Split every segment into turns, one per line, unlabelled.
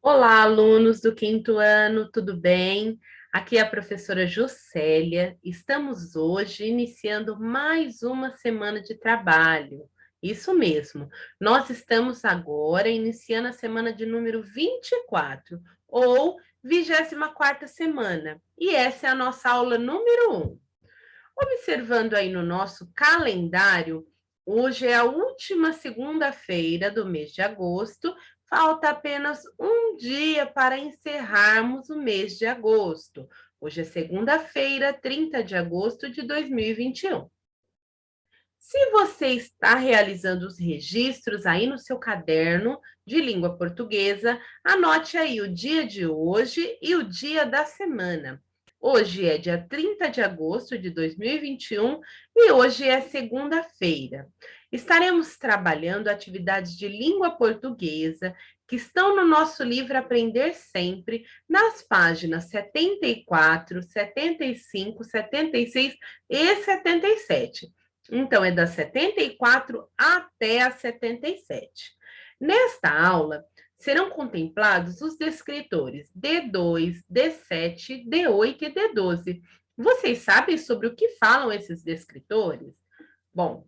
Olá, alunos do quinto ano, tudo bem? Aqui é a professora Juscelia. Estamos hoje iniciando mais uma semana de trabalho. Isso mesmo, nós estamos agora iniciando a semana de número 24, ou 24ª semana. E essa é a nossa aula número 1. Observando aí no nosso calendário, hoje é a última segunda-feira do mês de agosto, falta apenas um dia para encerrarmos o mês de agosto. Hoje é segunda-feira, 30 de agosto de 2021. Se você está realizando os registros aí no seu caderno de língua portuguesa, anote aí o dia de hoje e o dia da semana. Hoje é dia 30 de agosto de 2021 e hoje é segunda-feira. Estaremos trabalhando atividades de língua portuguesa que estão no nosso livro Aprender Sempre, nas páginas 74, 75, 76 e 77. Então, é das 74 até a 77. Nesta aula, serão contemplados os descritores D2, D7, D8 e D12. Vocês sabem sobre o que falam esses descritores? Bom,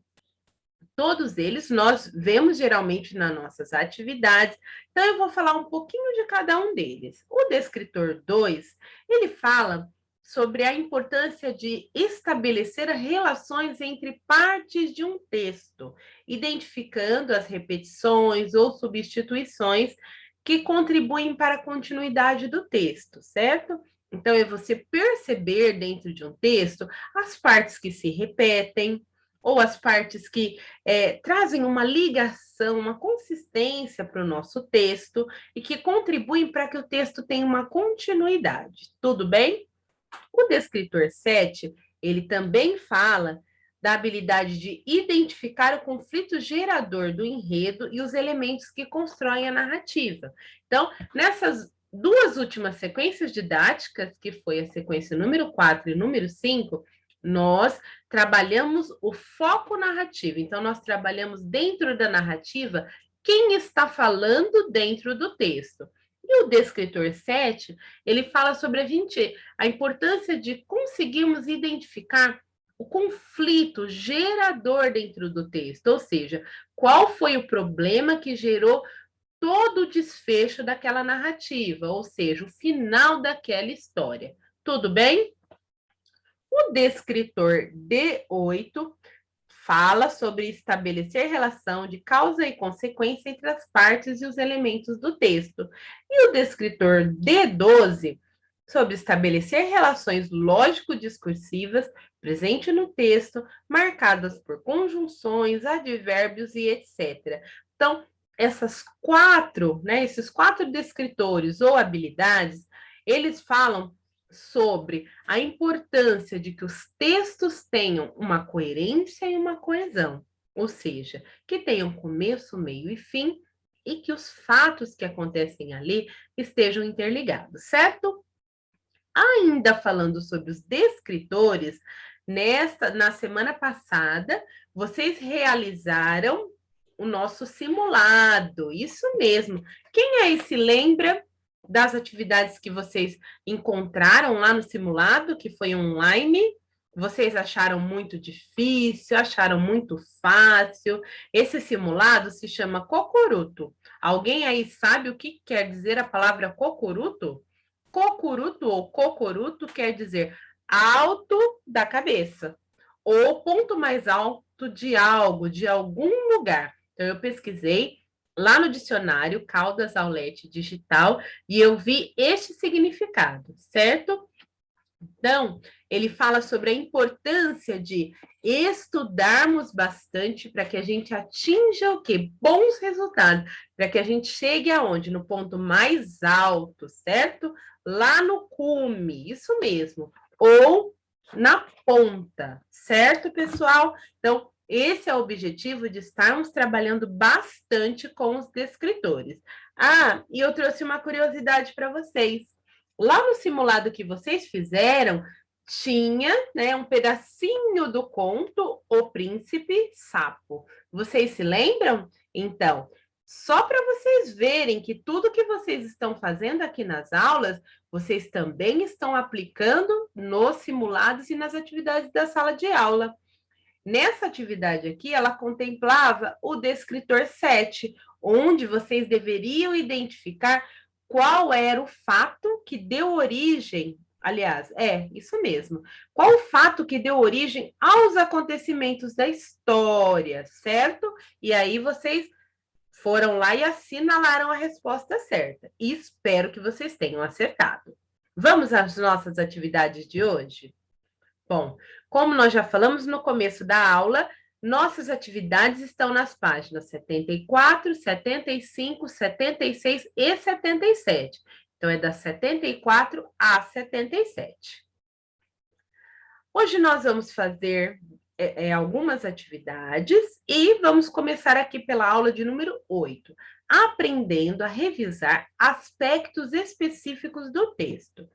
todos eles nós vemos geralmente nas nossas atividades, então eu vou falar um pouquinho de cada um deles. O descritor 2, ele fala sobre a importância de estabelecer relações entre partes de um texto, identificando as repetições ou substituições que contribuem para a continuidade do texto, certo? Então, é você perceber dentro de um texto as partes que se repetem, ou as partes que trazem uma ligação, uma consistência para o nosso texto e que contribuem para que o texto tenha uma continuidade. Tudo bem? O descritor 7, ele também fala da habilidade de identificar o conflito gerador do enredo e os elementos que constroem a narrativa. Então, nessas duas últimas sequências didáticas, que foi a sequência número 4 e número 5, nós trabalhamos o foco narrativo. Então, nós trabalhamos dentro da narrativa quem está falando dentro do texto. E o descritor 7, ele fala sobre a importância de conseguirmos identificar o conflito gerador dentro do texto, ou seja, qual foi o problema que gerou todo o desfecho daquela narrativa, ou seja, o final daquela história. Tudo bem? O descritor D8 fala sobre estabelecer relação de causa e consequência entre as partes e os elementos do texto. E o descritor D12 sobre estabelecer relações lógico-discursivas presentes no texto, marcadas por conjunções, advérbios e etc. Então, esses quatro descritores ou habilidades, eles falam sobre a importância de que os textos tenham uma coerência e uma coesão, ou seja, que tenham começo, meio e fim, e que os fatos que acontecem ali estejam interligados, certo? Ainda falando sobre os descritores, na semana passada, vocês realizaram o nosso simulado, isso mesmo. Quem aí se lembra das atividades que vocês encontraram lá no simulado, que foi online? Vocês acharam muito difícil, acharam muito fácil? Esse simulado se chama Cocoruto. Alguém aí sabe o que quer dizer a palavra cocoruto? Cocuruto ou cocoruto quer dizer alto da cabeça, ou ponto mais alto de algo, de algum lugar. Então, eu pesquisei lá no dicionário Caldas Aulete Digital e eu vi este significado, certo? Então, ele fala sobre a importância de estudarmos bastante para que a gente atinja o quê? Bons resultados, para que a gente chegue aonde? No ponto mais alto, certo? Lá no cume, isso mesmo. Ou na ponta, certo, pessoal? Então, esse é o objetivo de estarmos trabalhando bastante com os descritores. Ah, e eu trouxe uma curiosidade para vocês. Lá no simulado que vocês fizeram, tinha, né, um pedacinho do conto O Príncipe Sapo. Vocês se lembram? Então, Só para vocês verem que tudo que vocês estão fazendo aqui nas aulas, vocês também estão aplicando nos simulados e nas atividades da sala de aula. Nessa atividade aqui, ela contemplava o descritor 7, onde vocês deveriam identificar qual era o fato que deu origem, aliás, isso mesmo, qual o fato que deu origem aos acontecimentos da história, certo? E aí vocês foram lá e assinalaram a resposta certa. E espero que vocês tenham acertado. Vamos às nossas atividades de hoje? Bom, como nós já falamos no começo da aula, nossas atividades estão nas páginas 74, 75, 76 e 77. Então, é das 74 a 77. Hoje nós vamos fazer algumas atividades e vamos começar aqui pela aula de número 8, aprendendo a revisar aspectos específicos do texto.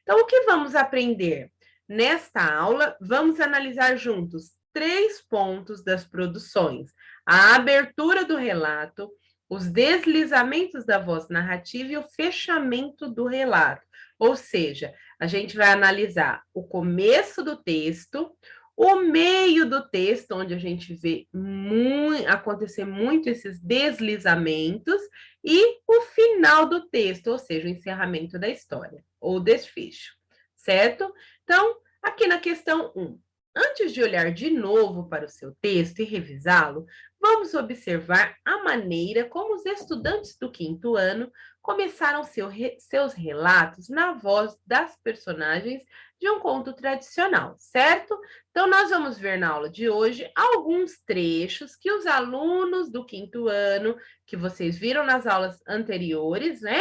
Então, o que vamos aprender? Nesta aula, vamos analisar juntos 3 pontos das produções: a abertura do relato, os deslizamentos da voz narrativa e o fechamento do relato. Ou seja, a gente vai analisar o começo do texto, o meio do texto, onde a gente vê acontecer muito esses deslizamentos, e o final do texto, ou seja, o encerramento da história, ou desfecho, certo? Então, aqui na questão 1, antes de olhar de novo para o seu texto e revisá-lo, vamos observar a maneira como os estudantes do 5º ano começaram seus relatos na voz das personagens de um conto tradicional, certo? Então, nós vamos ver na aula de hoje alguns trechos que os alunos do 5º ano, que vocês viram nas aulas anteriores, né?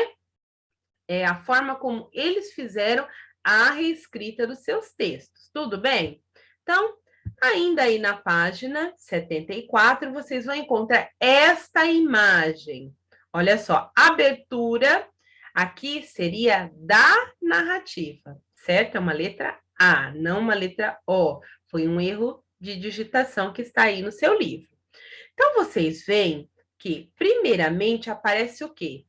A forma como eles fizeram a reescrita dos seus textos, tudo bem? Então, ainda aí na página 74, vocês vão encontrar esta imagem. Olha só, abertura, aqui seria da narrativa, certo? É uma letra A, não uma letra O. Foi um erro de digitação que está aí no seu livro. Então, vocês veem que, primeiramente, aparece o quê?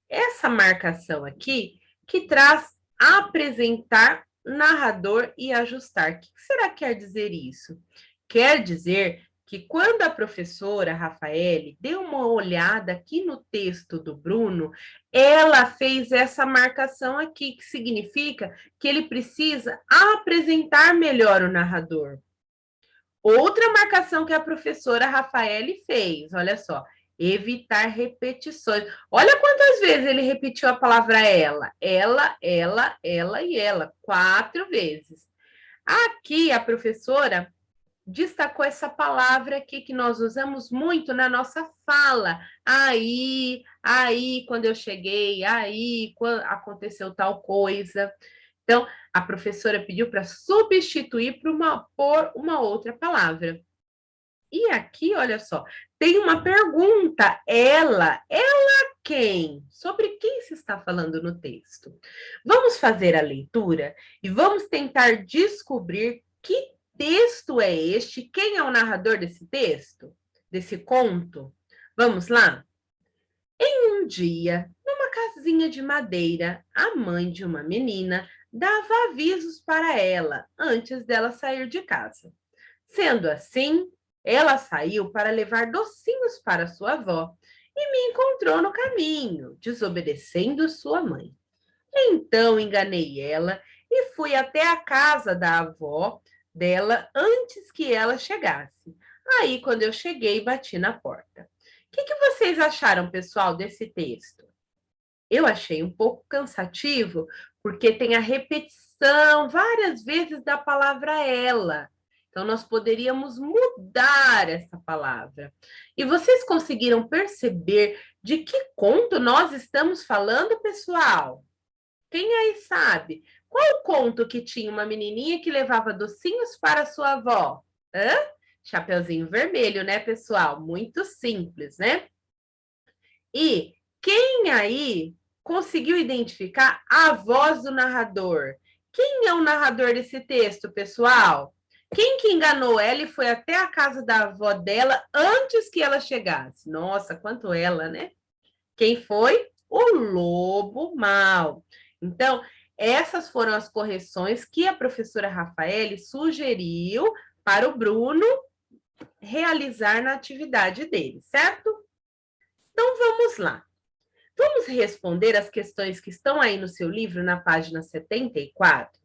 Essa marcação aqui, que traz apresentar, narrador e ajustar. O que será que quer dizer isso? Quer dizer que quando a professora Rafaele deu uma olhada aqui no texto do Bruno, ela fez essa marcação aqui, que significa que ele precisa apresentar melhor o narrador. Outra marcação que a professora Rafaele fez, olha só, evitar repetições. Olha quantas vezes ele repetiu a palavra ela, ela e ela, 4 vezes. Aqui a professora destacou essa palavra aqui que nós usamos muito na nossa fala. Aí, quando eu cheguei, aí, quando aconteceu tal coisa. Então, a professora pediu para substituir por uma outra palavra. E aqui, olha só, tem uma pergunta. Ela quem? Sobre quem se está falando no texto? Vamos fazer a leitura e vamos tentar descobrir que texto é este, quem é o narrador desse texto, desse conto? Vamos lá? Em um dia, numa casinha de madeira, a mãe de uma menina dava avisos para ela antes dela sair de casa. Sendo assim, ela saiu para levar docinhos para sua avó e me encontrou no caminho, desobedecendo sua mãe. Então enganei ela e fui até a casa da avó dela antes que ela chegasse. Aí, quando eu cheguei, bati na porta. O que vocês acharam, pessoal, desse texto? Eu achei um pouco cansativo, porque tem a repetição várias vezes da palavra ela. Então, nós poderíamos mudar essa palavra. E vocês conseguiram perceber de que conto nós estamos falando, pessoal? Quem aí sabe? Qual o conto que tinha uma menininha que levava docinhos para sua avó? Hã? Chapeuzinho Vermelho, né, pessoal? Muito simples, né? E quem aí conseguiu identificar a voz do narrador? Quem é o narrador desse texto, pessoal? Quem que enganou ela e foi até a casa da avó dela antes que ela chegasse? Nossa, quanto ela, né? Quem foi? O lobo mau. Então, essas foram as correções que a professora Rafaele sugeriu para o Bruno realizar na atividade dele, certo? Então, vamos lá. Vamos responder as questões que estão aí no seu livro, na página 74.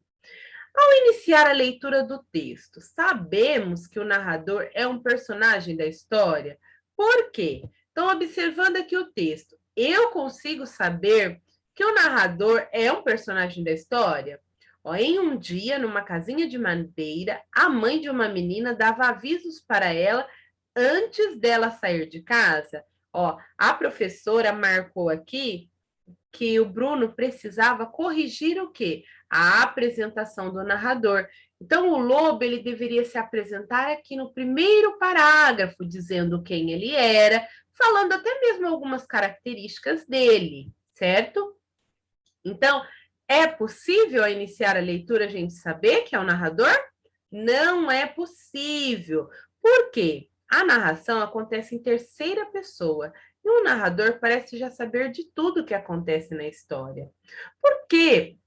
Ao iniciar a leitura do texto, sabemos que o narrador é um personagem da história. Por quê? Então, observando aqui o texto, eu consigo saber que o narrador é um personagem da história? Ó, em um dia, numa casinha de madeira, a mãe de uma menina dava avisos para ela antes dela sair de casa. Ó, a professora marcou aqui que o Bruno precisava corrigir o quê? A apresentação do narrador. Então, o Lobo ele deveria se apresentar aqui no primeiro parágrafo, dizendo quem ele era, falando até mesmo algumas características dele, certo? Então, é possível ao iniciar a leitura a gente saber que é o narrador? Não é possível. Por quê? A narração acontece em terceira pessoa e o narrador parece já saber de tudo que acontece na história. Por quê?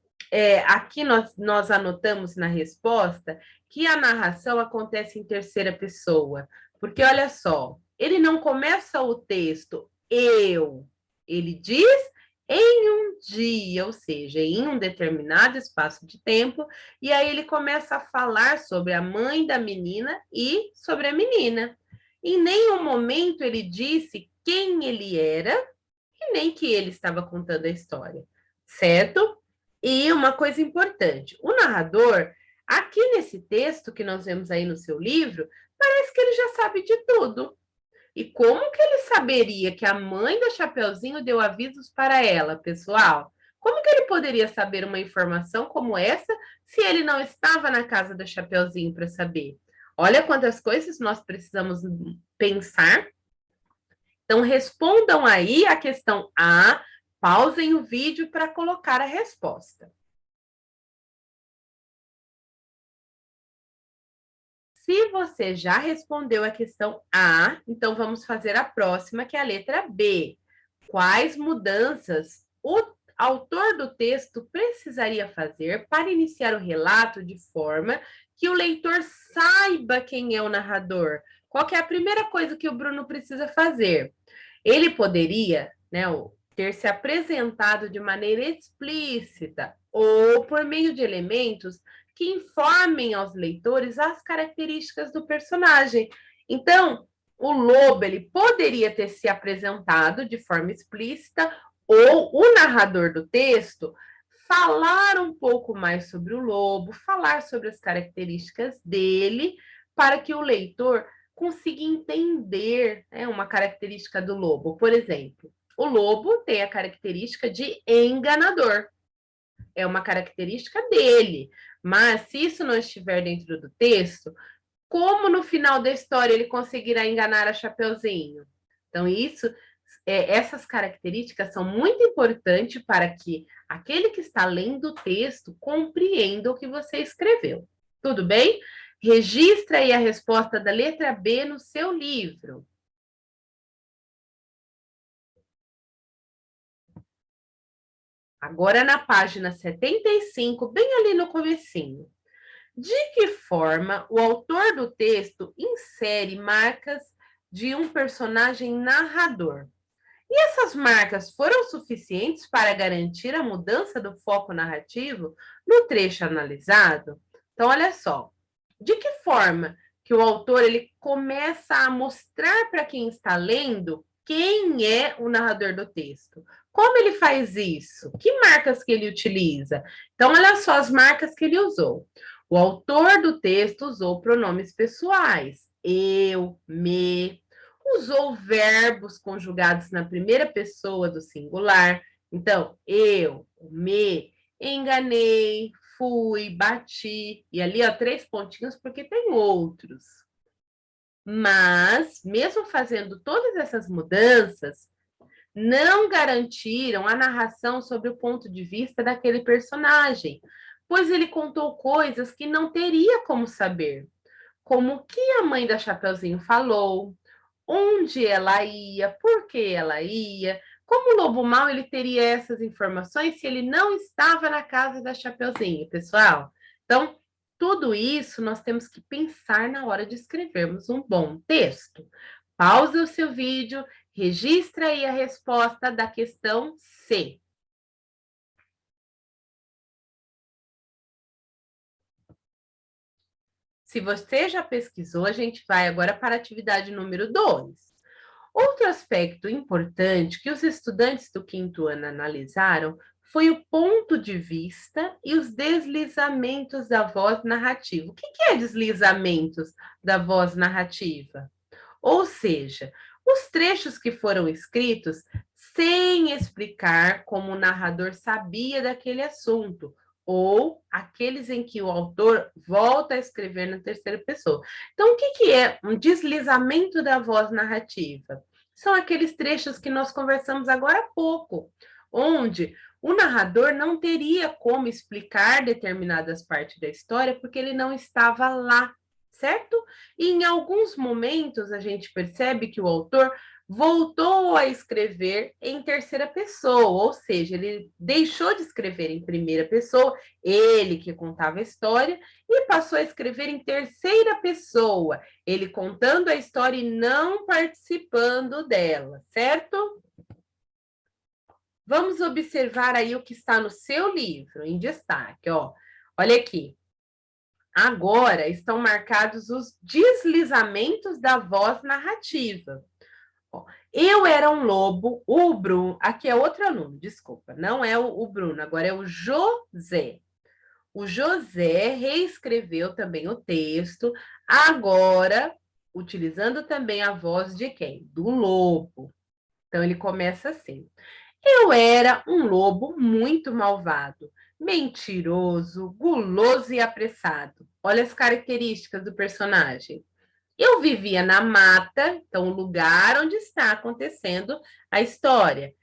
Aqui nós anotamos na resposta que a narração acontece em terceira pessoa. Porque olha só, ele não começa o texto eu, ele diz em um dia, ou seja, em um determinado espaço de tempo, e aí ele começa a falar sobre a mãe da menina e sobre a menina. Em nenhum momento ele disse quem ele era e nem que ele estava contando a história, certo? E uma coisa importante, o narrador, aqui nesse texto que nós vemos aí no seu livro, parece que ele já sabe de tudo. E como que ele saberia que a mãe da Chapeuzinho deu avisos para ela, pessoal? Como que ele poderia saber uma informação como essa se ele não estava na casa da Chapeuzinho para saber? Olha quantas coisas nós precisamos pensar. Então, respondam aí a questão A, pausem o vídeo para colocar a resposta. Se você já respondeu a questão A, então vamos fazer a próxima, que é a letra B. Quais mudanças o autor do texto precisaria fazer para iniciar o relato de forma que o leitor saiba quem é o narrador? Qual que é a primeira coisa que o Bruno precisa fazer? Ele poderia, né, ter se apresentado de maneira explícita ou por meio de elementos que informem aos leitores as características do personagem. Então, o Lobo ele poderia ter se apresentado de forma explícita ou o narrador do texto falar um pouco mais sobre o lobo, falar sobre as características dele, para que o leitor consiga entender, né, uma característica do lobo. Por exemplo, o lobo tem a característica de enganador. É uma característica dele. Mas se isso não estiver dentro do texto, como no final da história ele conseguirá enganar a Chapeuzinho? Então, essas características são muito importantes para que aquele que está lendo o texto compreenda o que você escreveu. Tudo bem? Registra aí a resposta da letra B no seu livro. Agora na página 75, bem ali no comecinho. De que forma o autor do texto insere marcas de um personagem narrador? E essas marcas foram suficientes para garantir a mudança do foco narrativo no trecho analisado? Então, olha só, de que forma que o autor ele começa a mostrar para quem está lendo quem é o narrador do texto? Como ele faz isso? Que marcas que ele utiliza? Então, olha só as marcas que ele usou. O autor do texto usou pronomes pessoais, eu, me, usou verbos conjugados na primeira pessoa do singular. Então, eu, me, enganei, fui, bati. E ali, ó, 3 pontinhos, porque tem outros. Mas, mesmo fazendo todas essas mudanças, não garantiram a narração sobre o ponto de vista daquele personagem, pois ele contou coisas que não teria como saber. como o que a mãe da Chapeuzinho falou, onde ela ia, por que ela ia. Como o lobo mau ele teria essas informações se ele não estava na casa da Chapeuzinho, pessoal? Então, tudo isso nós temos que pensar na hora de escrevermos um bom texto. Pausa o seu vídeo, registra aí a resposta da questão C. Se você já pesquisou, a gente vai agora para a atividade número 2. Outro aspecto importante que os estudantes do quinto ano analisaram foi o ponto de vista e os deslizamentos da voz narrativa. O que é deslizamentos da voz narrativa? Ou seja, os trechos que foram escritos sem explicar como o narrador sabia daquele assunto, ou aqueles em que o autor volta a escrever na terceira pessoa. Então, o que é um deslizamento da voz narrativa? São aqueles trechos que nós conversamos agora há pouco, onde o narrador não teria como explicar determinadas partes da história porque ele não estava lá, certo? E em alguns momentos a gente percebe que o autor voltou a escrever em terceira pessoa, ou seja, ele deixou de escrever em primeira pessoa, ele que contava a história, e passou a escrever em terceira pessoa, ele contando a história e não participando dela, certo? Vamos observar aí o que está no seu livro, em destaque, ó. Olha aqui. Agora estão marcados os deslizamentos da voz narrativa. Eu era um lobo, o Bruno, aqui é outro aluno, desculpa, não é o Bruno, agora é o José. O José reescreveu também o texto, agora utilizando também a voz de quem? Do lobo. Então ele começa assim: eu era um lobo muito malvado, mentiroso, guloso e apressado. Olha as características do personagem. Eu vivia na mata, então o lugar onde está acontecendo a história,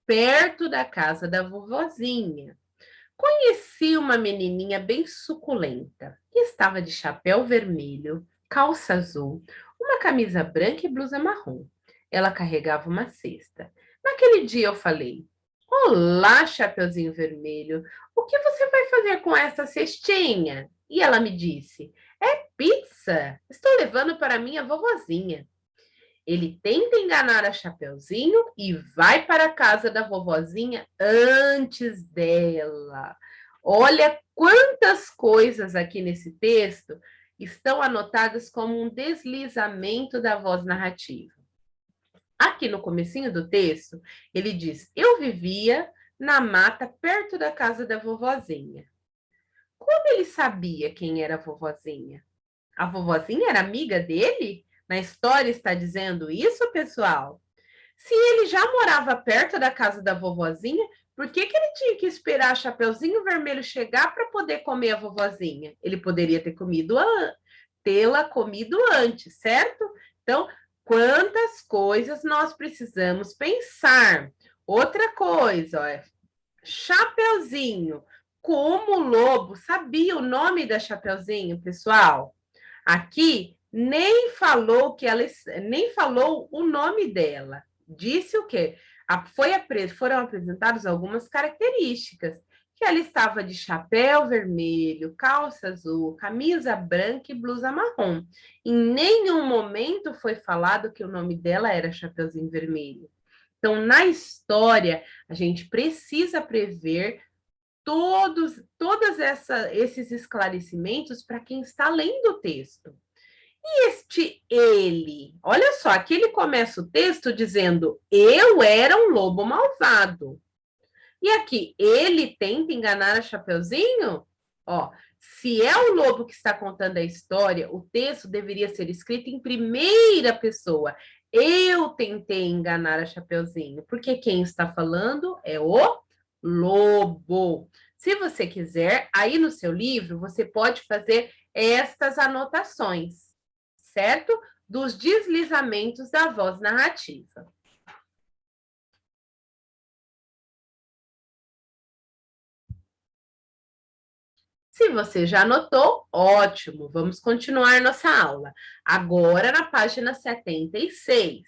perto da casa da vovozinha. Conheci uma menininha bem suculenta, que estava de chapéu vermelho, calça azul, uma camisa branca e blusa marrom. Ela carregava uma cesta. Naquele dia eu falei: olá, Chapeuzinho Vermelho, o que você vai fazer com essa cestinha? E ela me disse: é pizza, estou levando para minha vovozinha. Ele tenta enganar a Chapeuzinho e vai para a casa da vovozinha antes dela. Olha quantas coisas aqui nesse texto estão anotadas como um deslizamento da voz narrativa. Aqui no comecinho do texto, ele diz: eu vivia na mata perto da casa da vovozinha. Como ele sabia quem era a vovozinha? A vovozinha era amiga dele? Na história está dizendo isso, pessoal? Se ele já morava perto da casa da vovozinha, por que ele tinha que esperar a Chapeuzinho Vermelho chegar para poder comer a vovozinha? Ele poderia ter tê-la comido antes, certo? Então, quantas coisas nós precisamos pensar? Outra coisa, ó, Chapeuzinho. Como o lobo sabia o nome da Chapeuzinho, pessoal? Aqui nem falou o nome dela. Disse o quê? Foram apresentadas algumas características. Que ela estava de chapéu vermelho, calça azul, camisa branca e blusa marrom. Em nenhum momento foi falado que o nome dela era Chapeuzinho Vermelho. Então, na história, a gente precisa prever esses esclarecimentos para quem está lendo o texto. E este ele, olha só, aqui ele começa o texto dizendo: eu era um lobo malvado. E aqui, ele tenta enganar a Chapeuzinho? Ó, se é o lobo que está contando a história, o texto deveria ser escrito em primeira pessoa. Eu tentei enganar a Chapeuzinho, porque quem está falando é o lobo. Se você quiser, aí no seu livro, você pode fazer estas anotações, certo? Dos deslizamentos da voz narrativa. Se você já anotou, ótimo, vamos continuar nossa aula. Agora na página 76.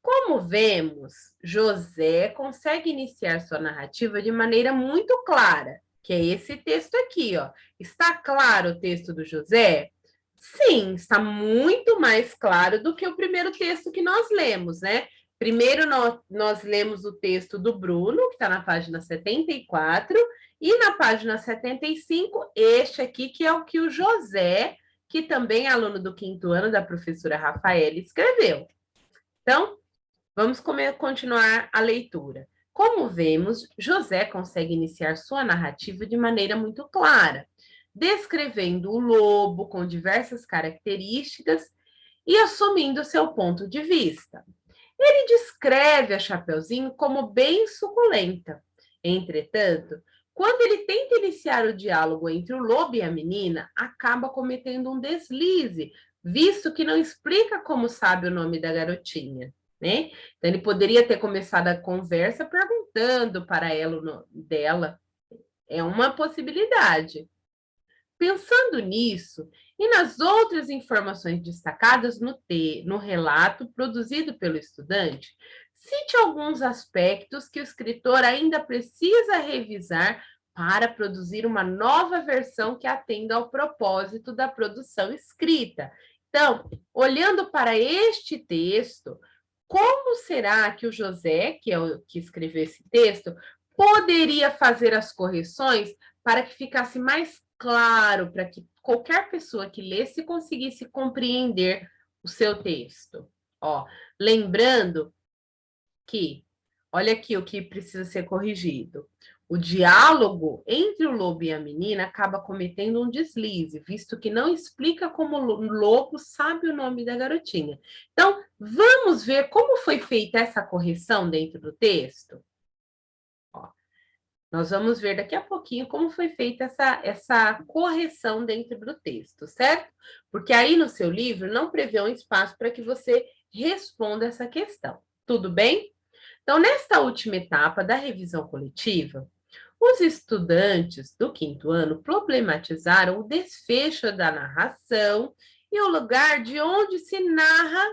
Como vemos, José consegue iniciar sua narrativa de maneira muito clara, que é esse texto aqui, ó. Está claro o texto do José? Sim, está muito mais claro do que o primeiro texto que nós lemos, né? Primeiro nós lemos o texto do Bruno, que está na página 74, e na página 75, este aqui, que é o que o José, que também é aluno do quinto ano da professora Rafaela, escreveu. Então, vamos continuar a leitura. Como vemos, José consegue iniciar sua narrativa de maneira muito clara, descrevendo o lobo com diversas características e assumindo seu ponto de vista. Ele descreve a Chapeuzinho como bem suculenta. Entretanto, quando ele tenta iniciar o diálogo entre o lobo e a menina, acaba cometendo um deslize, visto que não explica como sabe o nome da garotinha, né? Então, ele poderia ter começado a conversa perguntando para ela dela. É uma possibilidade. Pensando nisso e nas outras informações destacadas no relato produzido pelo estudante, cite alguns aspectos que o escritor ainda precisa revisar para produzir uma nova versão que atenda ao propósito da produção escrita. Então, olhando para este texto, como será que o José, que é o que escreveu esse texto, poderia fazer as correções para que ficasse mais claro, para que qualquer pessoa que lesse conseguisse compreender o seu texto? Ó, lembrando que, olha aqui o que precisa ser corrigido. O diálogo entre o lobo e a menina acaba cometendo um deslize, visto que não explica como o lobo sabe o nome da garotinha. Então, vamos ver como foi feita essa correção dentro do texto? Ó, nós vamos ver daqui a pouquinho como foi feita essa correção dentro do texto, certo? Porque aí no seu livro não prevê um espaço para que você responda essa questão. Tudo bem? Então, nesta última etapa da revisão coletiva, os estudantes do quinto ano problematizaram o desfecho da narração e o lugar de onde se narra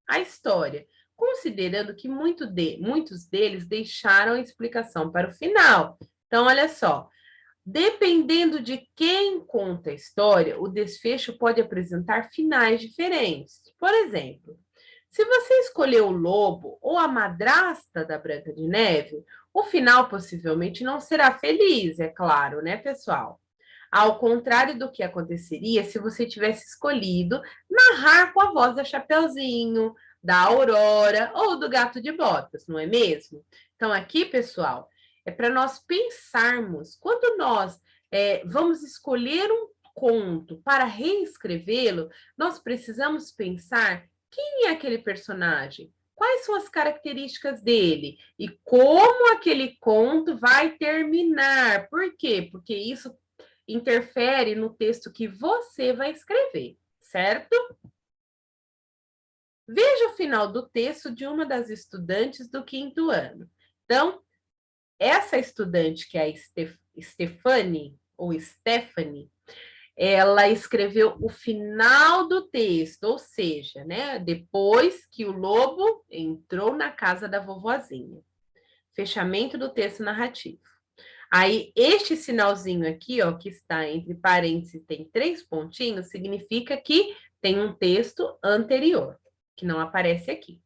a história, considerando que muitos deles deixaram a explicação para o final. Então, olha só, dependendo de quem conta a história, o desfecho pode apresentar finais diferentes. Por exemplo, se você escolher o lobo ou a madrasta da Branca de Neve, o final possivelmente não será feliz, é claro, né, pessoal? Ao contrário do que aconteceria se você tivesse escolhido narrar com a voz da Chapeuzinho, da Aurora ou do Gato de Botas, não é mesmo? Então, aqui, pessoal, é para nós pensarmos, quando nós vamos escolher um conto para reescrevê-lo, nós precisamos pensar quem é aquele personagem, quais são as características dele e como aquele conto vai terminar. Por quê? Porque isso interfere no texto que você vai escrever, certo? Veja o final do texto de uma das estudantes do quinto ano. Então, essa estudante, que é a Stephanie, ou Stephanie, ela escreveu o final do texto, ou seja, né, depois que o lobo entrou na casa da vovozinha. Fechamento do texto narrativo. Aí, este sinalzinho aqui, ó, que está entre parênteses, tem 3 pontinhos, significa que tem um texto anterior, que não aparece aqui.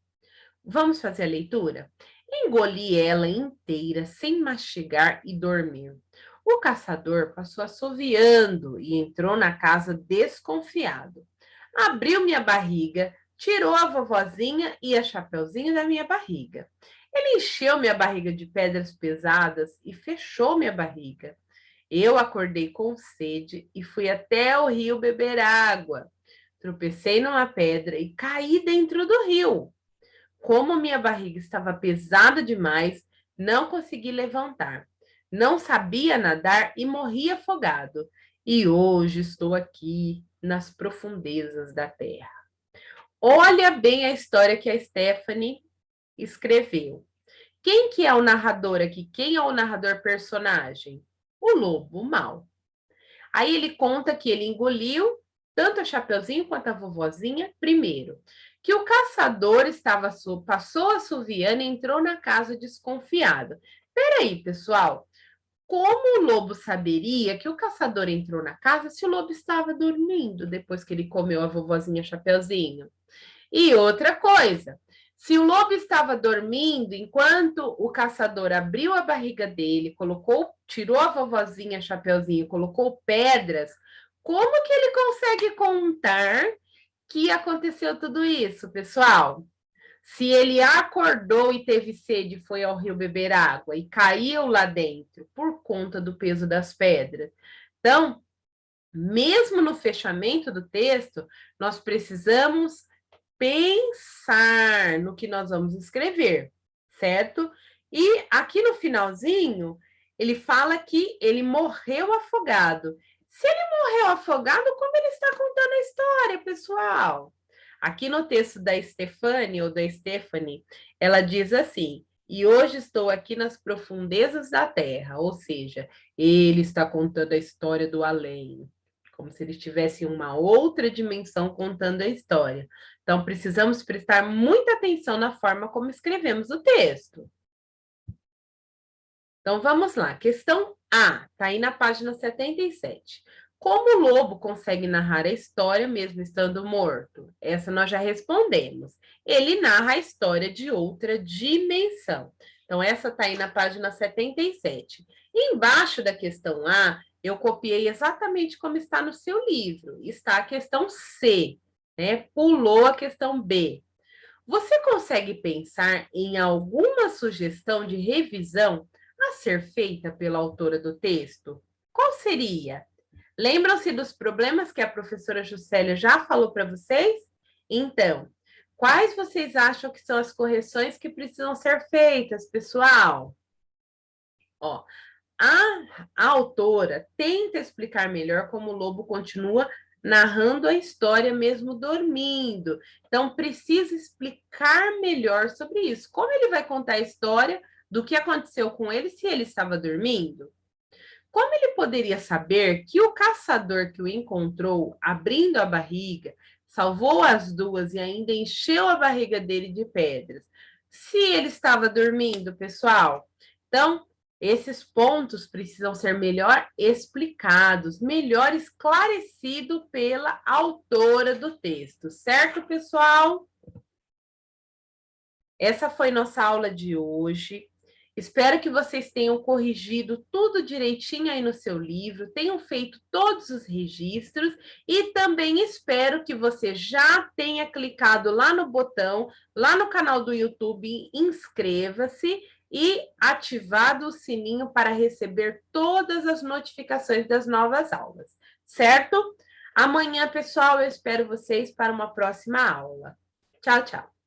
Vamos fazer a leitura? Engoli ela inteira, sem mastigar e dormir. O caçador passou assoviando e entrou na casa desconfiado. Abriu minha barriga, tirou a vovozinha e a Chapeuzinho da minha barriga. Ele encheu minha barriga de pedras pesadas e fechou minha barriga. Eu acordei com sede e fui até o rio beber água. Tropecei numa pedra e caí dentro do rio. Como minha barriga estava pesada demais, não consegui levantar. Não sabia nadar e morri afogado. E hoje estou aqui nas profundezas da terra. Olha bem a história que a Stephanie escreveu. Quem que é o narrador aqui? Quem é o narrador personagem? O lobo mau. Aí ele conta que ele engoliu tanto a Chapeuzinho quanto a vovozinha primeiro. Que o caçador passou assoviando e entrou na casa desconfiado. Peraí, pessoal, como o lobo saberia que o caçador entrou na casa se o lobo estava dormindo depois que ele comeu a vovozinha Chapeuzinho? E outra coisa, se o lobo estava dormindo enquanto o caçador abriu a barriga dele, tirou a vovozinha Chapeuzinho, colocou pedras, como que ele consegue contar que aconteceu tudo isso, pessoal? Se ele acordou e teve sede, foi ao rio beber água e caiu lá dentro por conta do peso das pedras. Então, mesmo no fechamento do texto, nós precisamos pensar no que nós vamos escrever, certo? E aqui no finalzinho, ele fala que ele morreu afogado. Se ele morreu afogado, como ele está contando a história, pessoal? Aqui no texto da Stephanie, ou da Stephanie, ela diz assim: e hoje estou aqui nas profundezas da terra, ou seja, ele está contando a história do além, como se ele estivesse em uma outra dimensão contando a história. Então, precisamos prestar muita atenção na forma como escrevemos o texto. Então, vamos lá. Questão A, está aí na página 77. Como o lobo consegue narrar a história mesmo estando morto? Essa nós já respondemos. Ele narra a história de outra dimensão. Então, essa está aí na página 77. E embaixo da questão A, eu copiei exatamente como está no seu livro. Está a questão C, né? Pulou a questão B. Você consegue pensar em alguma sugestão de revisão a ser feita pela autora do texto? Qual seria? Lembram-se dos problemas que a professora Juscelia já falou para vocês? Então, quais vocês acham que são as correções que precisam ser feitas, pessoal? Ó, a autora tenta explicar melhor como o lobo continua narrando a história mesmo dormindo. Então, precisa explicar melhor sobre isso. Como ele vai contar a história do que aconteceu com ele se ele estava dormindo? Como ele poderia saber que o caçador que o encontrou abrindo a barriga salvou as duas e ainda encheu a barriga dele de pedras? Se ele estava dormindo, pessoal. Então, esses pontos precisam ser melhor explicados, melhor esclarecido pela autora do texto, certo, pessoal? Essa foi nossa aula de hoje. Espero que vocês tenham corrigido tudo direitinho aí no seu livro, tenham feito todos os registros e também espero que você já tenha clicado lá no botão, lá no canal do YouTube, inscreva-se e ativado o sininho para receber todas as notificações das novas aulas, certo? Amanhã, pessoal, eu espero vocês para uma próxima aula. Tchau, tchau.